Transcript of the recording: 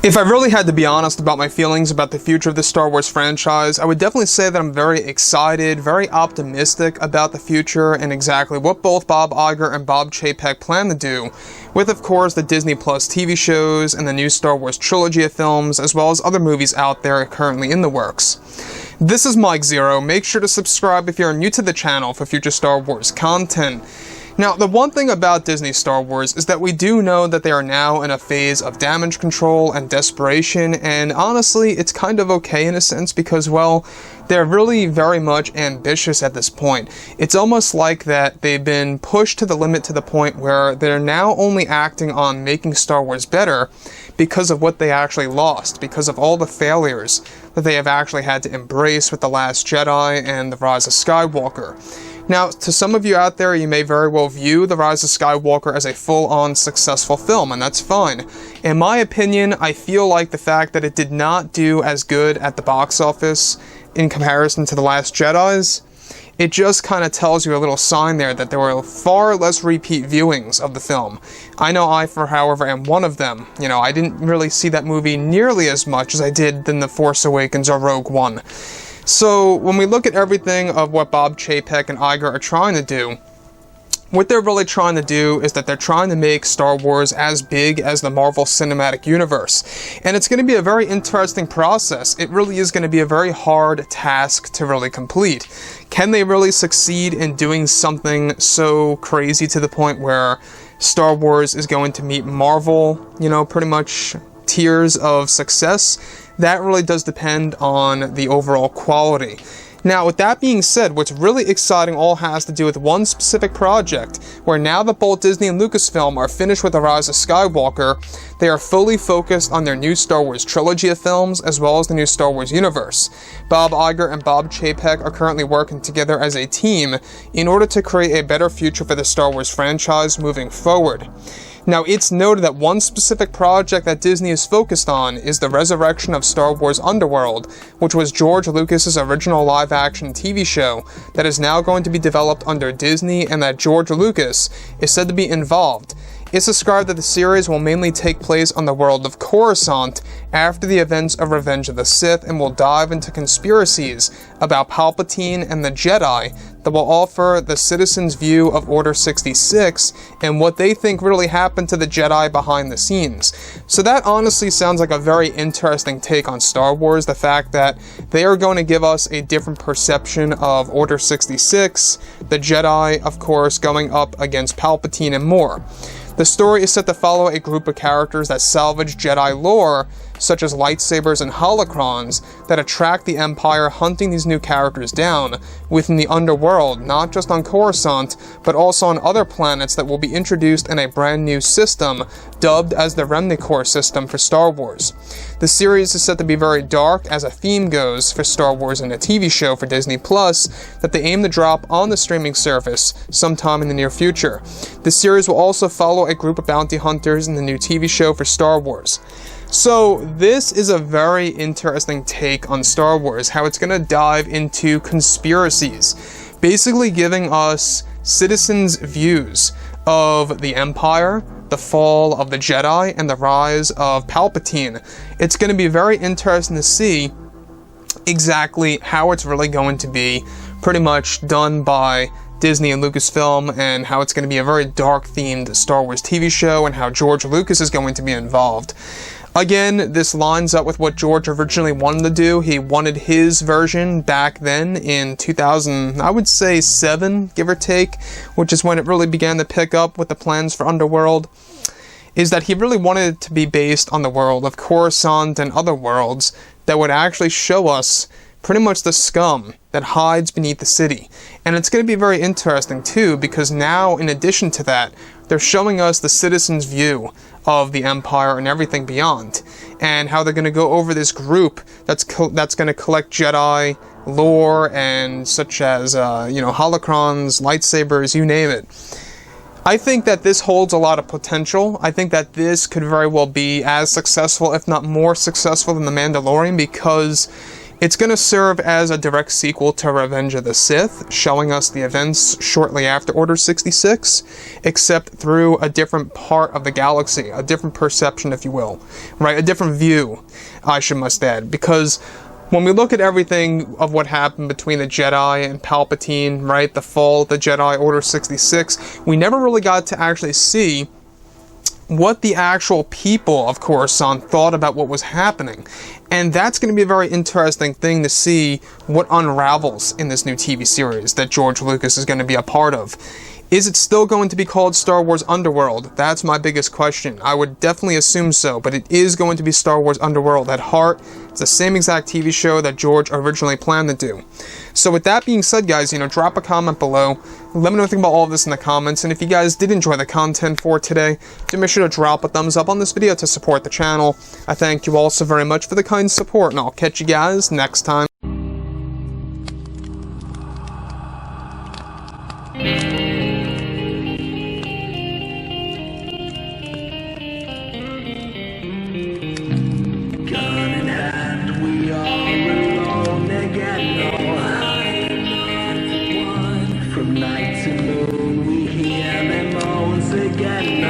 If I really had to be honest about my feelings about the future of the Star Wars franchise, I would definitely say that I'm very excited, very optimistic about the future and exactly what both Bob Iger and Bob Chaypek plan to do, with of course the Disney Plus TV shows and the new Star Wars trilogy of films, as well as other movies out there currently in the works. This is Mike Zero. Make sure to subscribe if you're new to the channel for future Star Wars content. Now, the one thing about Disney Star Wars is that we do know that they are now in a phase of damage control and desperation, and honestly, it's kind of okay in a sense because, well, they're really very much ambitious at this point. It's almost like that they've been pushed to the limit to the point where they're now only acting on making Star Wars better because of what they actually lost, because of all the failures that they have actually had to embrace with The Last Jedi and The Rise of Skywalker. Now, to some of you out there, you may very well view The Rise of Skywalker as a full-on successful film, and that's fine. In my opinion, I feel like the fact that it did not do as good at the box office in comparison to The Last Jedi's, it just kind of tells you a little sign there that there were far less repeat viewings of the film. I know I, however, am one of them. You know, I didn't really see that movie nearly as much as I did than The Force Awakens or Rogue One. So, when we look at everything of what Bob Chapek and Iger are trying to do, what they're really trying to do is that they're trying to make Star Wars as big as the Marvel Cinematic Universe. And it's going to be a very interesting process. It really is going to be a very hard task to really complete. Can they really succeed in doing something so crazy to the point where Star Wars is going to meet Marvel, you know, pretty much tiers of success? That really does depend on the overall quality. Now, with that being said, what's really exciting all has to do with one specific project, where now that both Disney and Lucasfilm are finished with The Rise of Skywalker, they are fully focused on their new Star Wars trilogy of films, as well as the new Star Wars universe. Bob Iger and Bob Chapek are currently working together as a team in order to create a better future for the Star Wars franchise moving forward. Now, it's noted that one specific project that Disney is focused on is the resurrection of Star Wars Underworld, which was George Lucas's original live-action TV show that is now going to be developed under Disney, and that George Lucas is said to be involved. It's described that the series will mainly take place on the world of Coruscant after the events of Revenge of the Sith, and will dive into conspiracies about Palpatine and the Jedi that will offer the citizens' view of Order 66 and what they think really happened to the Jedi behind the scenes. So that honestly sounds like a very interesting take on Star Wars, the fact that they are going to give us a different perception of Order 66, the Jedi, of course, going up against Palpatine and more. The story is set to follow a group of characters that salvage Jedi lore, such as lightsabers and holocrons, that attract the Empire, hunting these new characters down within the underworld, not just on Coruscant, but also on other planets that will be introduced in a brand new system, dubbed as the Remnicor system for Star Wars. The series is set to be very dark, as a theme goes for Star Wars in a TV show for Disney Plus that they aim to drop on the streaming service sometime in the near future. The series will also follow a group of bounty hunters in the new TV show for Star Wars. So, this is a very interesting take on Star Wars, how it's going to dive into conspiracies, basically giving us citizens' views of the Empire, the fall of the Jedi, and the rise of Palpatine. It's going to be very interesting to see exactly how it's really going to be pretty much done by Disney and Lucasfilm, and how it's going to be a very dark-themed Star Wars TV show, and how George Lucas is going to be involved. Again, this lines up with what George originally wanted to do. He wanted his version back then in 2000, I would say 7, give or take, which is when it really began to pick up with the plans for Underworld, is that he really wanted it to be based on the world of Coruscant and other worlds that would actually show us pretty much the scum that hides beneath the city. And it's going to be very interesting too, because now, in addition to that, they're showing us the citizens' view of the Empire and everything beyond, and how they're going to go over this group that's going to collect Jedi lore, and such as, holocrons, lightsabers, you name it. I think that this holds a lot of potential. I think that this could very well be as successful, if not more successful, than The Mandalorian, because It's going to serve as a direct sequel to Revenge of the Sith, showing us the events shortly after Order 66, except through a different part of the galaxy, a different perception, if you will, right? A different view, I must add, because when we look at everything of what happened between the Jedi and Palpatine, right, the fall of the Jedi, Order 66, we never really got to actually see what the actual people of Coruscant thought about what was happening. And that's going to be a very interesting thing to see what unravels in this new TV series that George Lucas is going to be a part of. Is it still going to be called Star Wars Underworld? That's my biggest question. I would definitely assume so, but it is going to be Star Wars Underworld at heart. It's the same exact TV show that George originally planned to do. So with that being said, guys, drop a comment below. Let me know what you think about all of this in the comments, and if you guys did enjoy the content for today, do make sure to drop a thumbs up on this video to support the channel. I thank you all so very much for the kind support, and I'll catch you guys next time. From night to moon we hear them moans again.